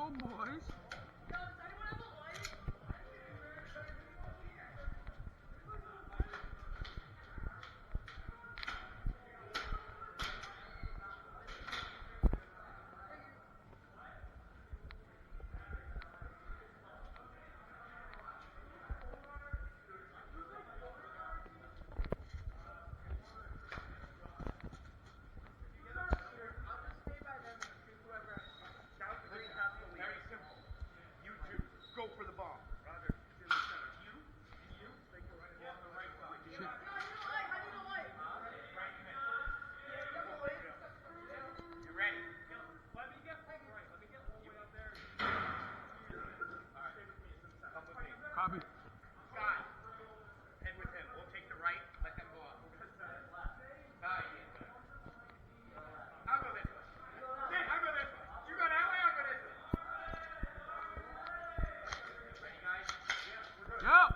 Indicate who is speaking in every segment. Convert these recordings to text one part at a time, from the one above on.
Speaker 1: on, boys. Copy.
Speaker 2: Scott, head with him. We'll take the right, let them go up. I'll go this way. I'll go this way. You go that way, I'll go this way. Ready, guys? Yeah, we're good.
Speaker 1: Yep.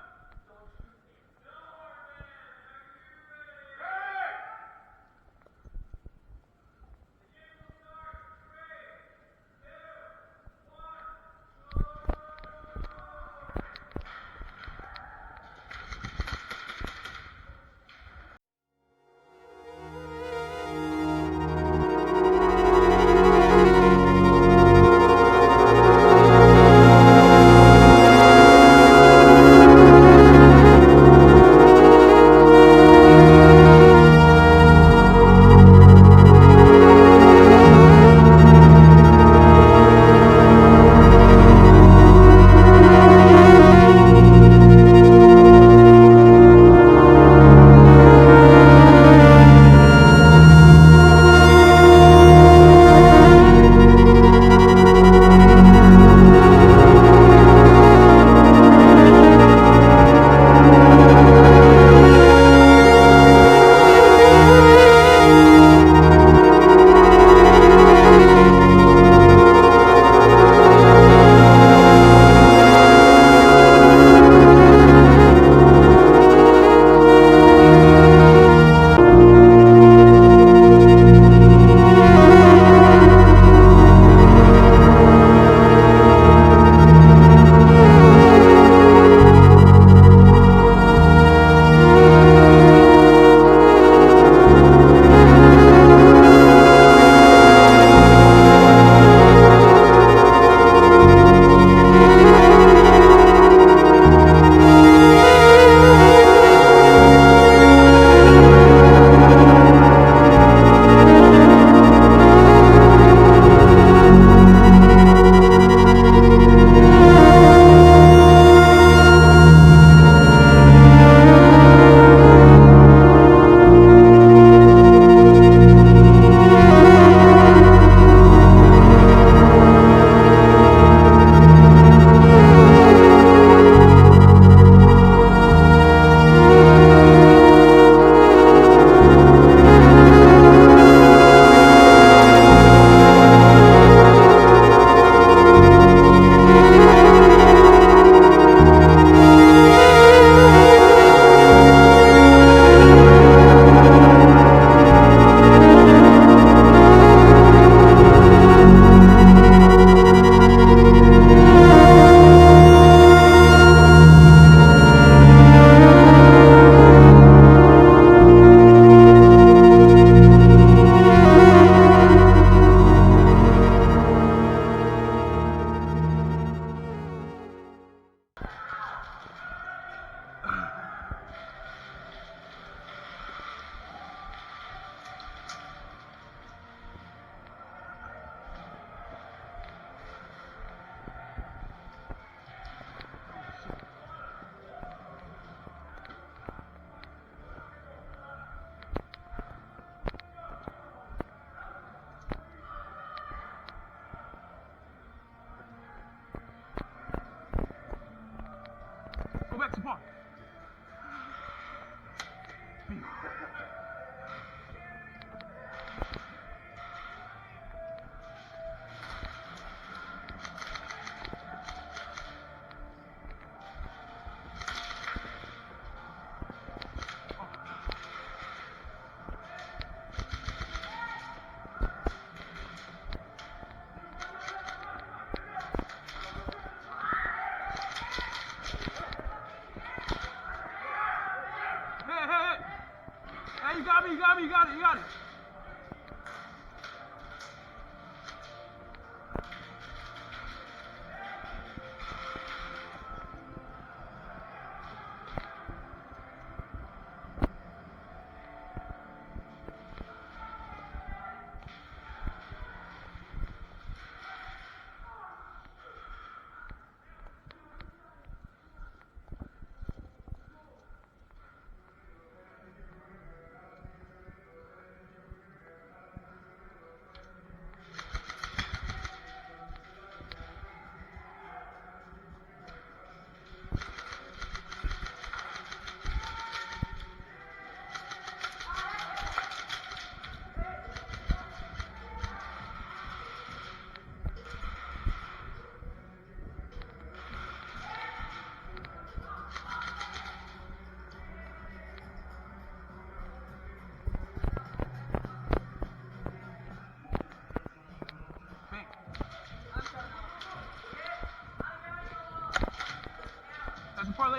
Speaker 1: Go back to park.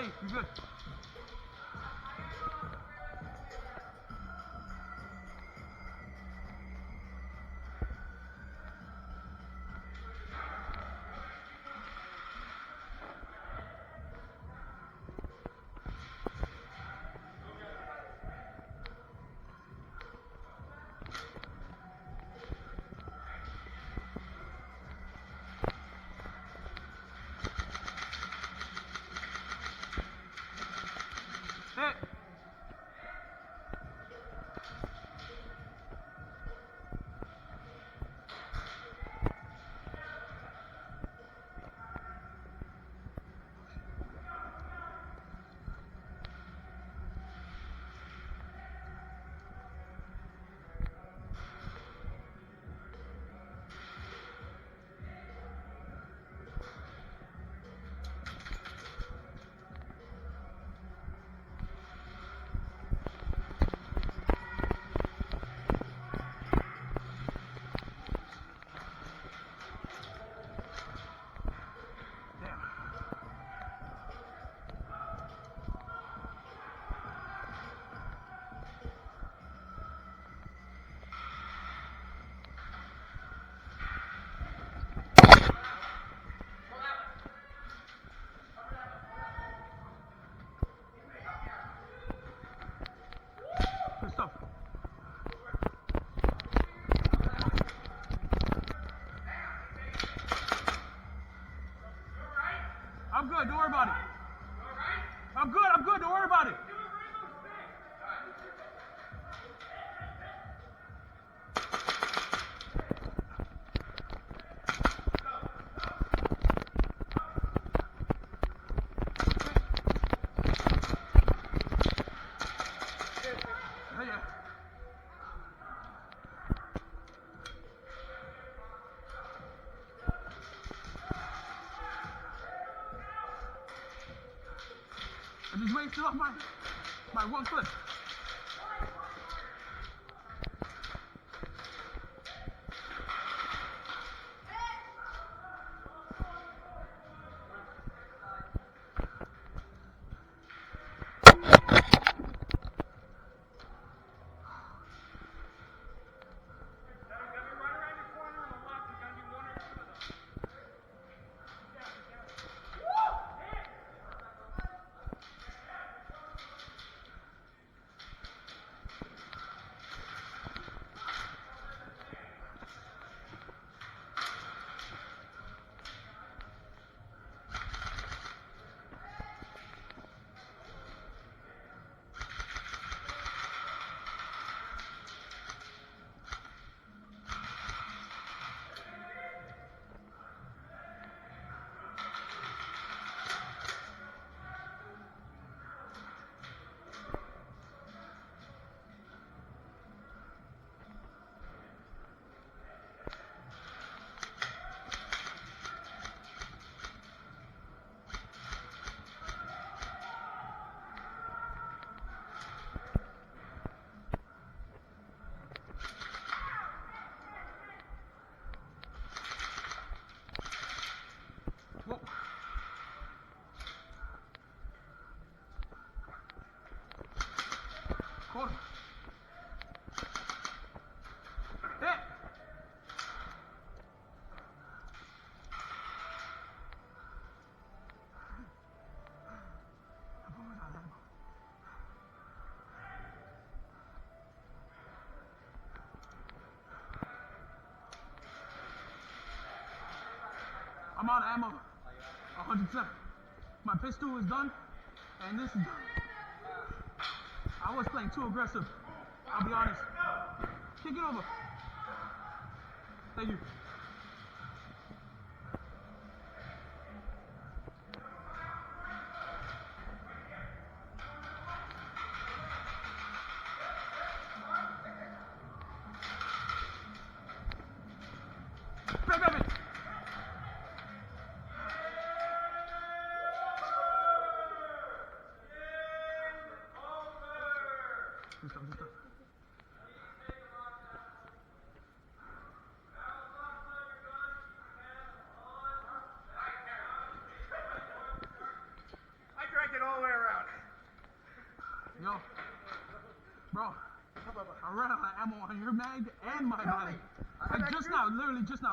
Speaker 1: Hey, you good? Hey. Good stuff. I'm good, don't worry about it. I'm good, don't worry about it. Hey, yeah. I just wasted off my one foot. Whoa. Corner. Hey. I'm out of ammo. 100%. My pistol is done, and this is done. I was playing too aggressive. I'll be honest. Kick it over. Thank you. Back, back, back. Good stuff, good stuff.
Speaker 2: I drank it all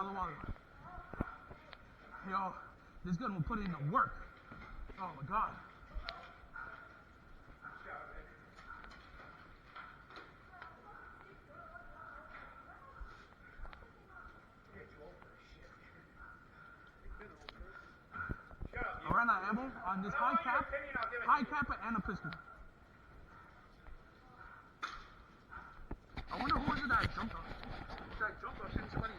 Speaker 1: Talavalo. Yo, this gun will put in the work. Oh my god. I ran out of ammo on this high cap and a pistol. I wonder who was it that jumped on. That jumped on, shooting somebody.